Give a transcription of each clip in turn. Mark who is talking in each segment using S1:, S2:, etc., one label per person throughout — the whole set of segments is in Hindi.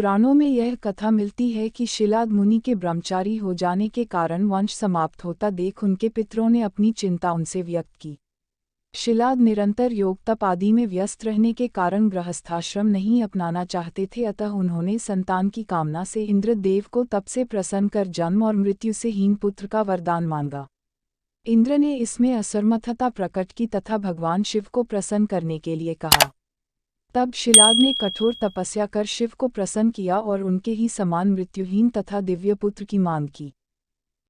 S1: पुराणों में यह कथा मिलती है कि शिलाद मुनि के ब्रह्मचारी हो जाने के कारण वंश समाप्त होता देख उनके पितरों ने अपनी चिंता उनसे व्यक्त की। शिलाद निरंतर योग तप आदि में व्यस्त रहने के कारण गृहस्थाश्रम नहीं अपनाना चाहते थे, अतः उन्होंने संतान की कामना से इंद्रदेव को तप से प्रसन्न कर जन्म और मृत्यु से हीन पुत्र का वरदान मांगा। इंद्र ने इसमें असमर्थता प्रकट की तथा भगवान शिव को प्रसन्न करने के लिए कहा। तब शिलाद ने कठोर तपस्या कर शिव को प्रसन्न किया और उनके ही समान मृत्युहीन तथा दिव्य पुत्र की मांग की।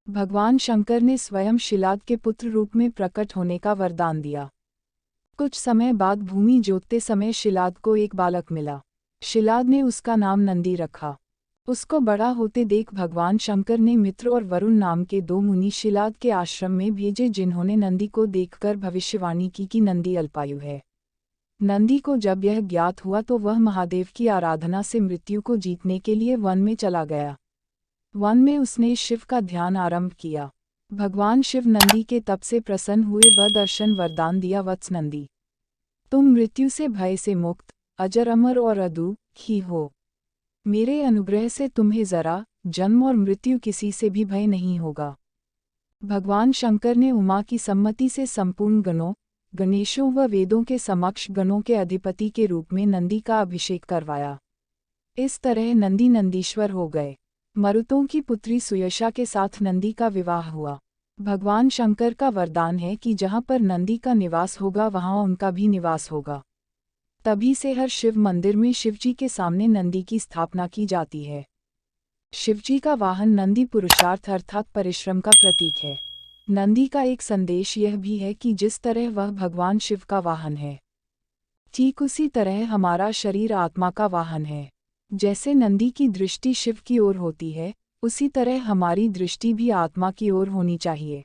S1: भगवान शंकर ने स्वयं शिलाद के पुत्र रूप में प्रकट होने का वरदान दिया। कुछ समय बाद भूमि जोतते समय शिलाद को एक बालक मिला। शिलाद ने उसका नाम नंदी रखा। उसको बड़ा होते देख भगवान शंकर ने मित्र और वरुण नाम के 2 मुनि शिलाद के आश्रम में भेजे, जिन्होंने नंदी को देखकर भविष्यवाणी की कि नंदी अल्पायु है। नंदी को जब यह ज्ञात हुआ तो वह महादेव की आराधना से मृत्यु को जीतने के लिए वन में चला गया। वन में उसने शिव का ध्यान आरंभ किया। भगवान शिव नंदी के तप से प्रसन्न हुए व दर्शन वरदान दिया। वत्स नंदी, तुम मृत्यु से भय से मुक्त, अजर अमर और अदू ही हो। मेरे अनुग्रह से तुम्हें जरा जन्म और मृत्यु किसी से भी भय नहीं होगा। भगवान शंकर ने उमा की सम्मति से संपूर्ण गणों, गणेशों व वेदों के समक्ष गणों के अधिपति के रूप में नंदी का अभिषेक करवाया। इस तरह नंदी नंदीश्वर हो गए। मरुतों की पुत्री सुयशा के साथ नंदी का विवाह हुआ। भगवान शंकर का वरदान है कि जहाँ पर नंदी का निवास होगा वहाँ उनका भी निवास होगा। तभी से हर शिव मंदिर में शिवजी के सामने नंदी की स्थापना की जाती है। शिवजी का वाहन नंदी पुरुषार्थ अर्थात परिश्रम का प्रतीक है। नंदी का एक संदेश यह भी है कि जिस तरह वह भगवान शिव का वाहन है, ठीक उसी तरह हमारा शरीर आत्मा का वाहन है। जैसे नंदी की दृष्टि शिव की ओर होती है, उसी तरह हमारी दृष्टि भी आत्मा की ओर होनी चाहिए।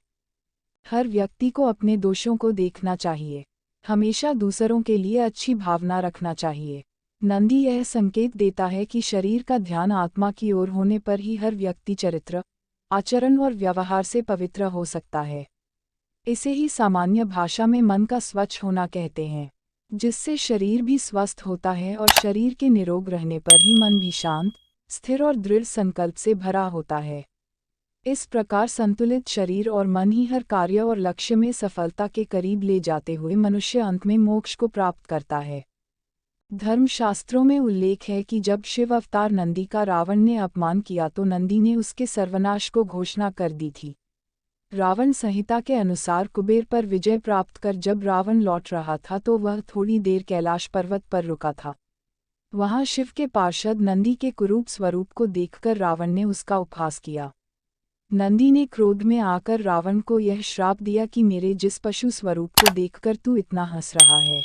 S1: हर व्यक्ति को अपने दोषों को देखना चाहिए। हमेशा दूसरों के लिए अच्छी भावना रखना चाहिए। नंदी यह संकेत देता है कि शरीर का ध्यान आत्मा की ओर होने पर ही हर व्यक्ति चरित्र, आचरण और व्यवहार से पवित्र हो सकता है। इसे ही सामान्य भाषा में मन का स्वच्छ होना कहते हैं, जिससे शरीर भी स्वस्थ होता है और शरीर के निरोग रहने पर ही मन भी शांत, स्थिर और दृढ़ संकल्प से भरा होता है। इस प्रकार संतुलित शरीर और मन ही हर कार्य और लक्ष्य में सफलता के करीब ले जाते हुए मनुष्य अंत में मोक्ष को प्राप्त करता है। धर्मशास्त्रों में उल्लेख है कि जब शिव अवतार नंदी का रावण ने अपमान किया तो नंदी ने उसके सर्वनाश को घोषणा कर दी थी। रावण संहिता के अनुसार कुबेर पर विजय प्राप्त कर जब रावण लौट रहा था तो वह थोड़ी देर कैलाश पर्वत पर रुका था। वहां शिव के पार्षद नंदी के कुरूप स्वरूप को देखकर रावण ने उसका उपहास किया। नंदी ने क्रोध में आकर रावण को यह श्राप दिया कि मेरे जिस पशु स्वरूप को देखकर तू इतना हंस रहा है,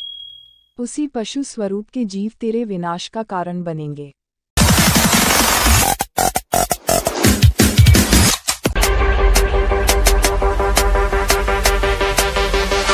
S1: उसी पशु स्वरूप के जीव तेरे विनाश का कारण बनेंगे।